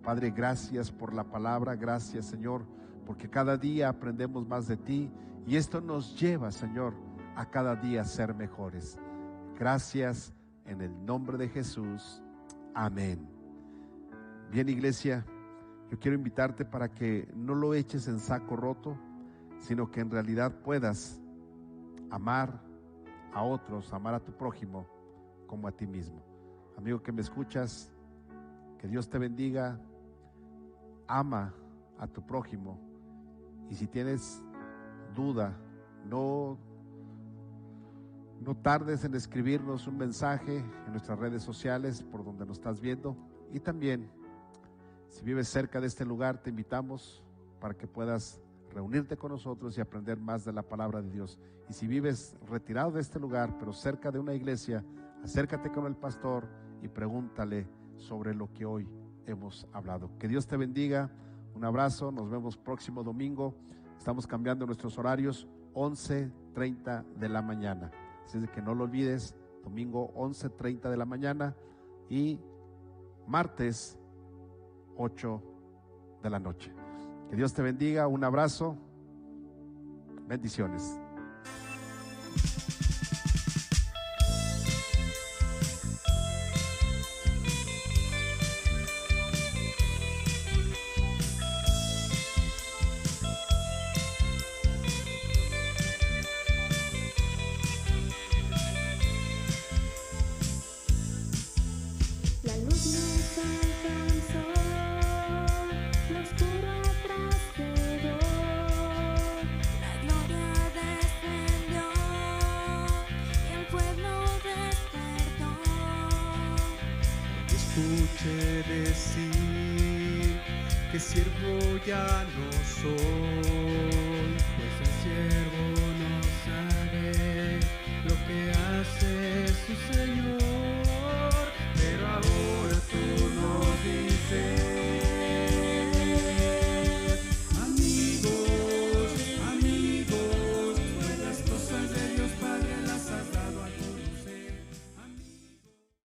Padre, gracias por la palabra, gracias, Señor, porque cada día aprendemos más de ti y esto nos lleva, Señor, a cada día ser mejores. Gracias en el nombre de Jesús. Amén. Bien, iglesia, yo quiero invitarte para que no lo eches en saco roto, sino que en realidad puedas amar a otros, amar a tu prójimo como a ti mismo. Amigo que me escuchas, que Dios te bendiga. Ama a tu prójimo y si tienes duda, no tardes en escribirnos un mensaje en nuestras redes sociales por donde nos estás viendo. Y también, si vives cerca de este lugar, te invitamos para que puedas reunirte con nosotros y aprender más de la palabra de Dios. Y si vives retirado de este lugar, pero cerca de una iglesia, acércate con el pastor y pregúntale sobre lo que hoy hemos hablado. Que Dios te bendiga. Un abrazo. Nos vemos próximo domingo. Estamos cambiando nuestros horarios, 11:30 de la mañana. Así es que no lo olvides, domingo 11:30 de la mañana y martes 8 de la noche. Que Dios te bendiga. Un abrazo. Bendiciones. escuché decir que siervo ya no soy, pues el siervo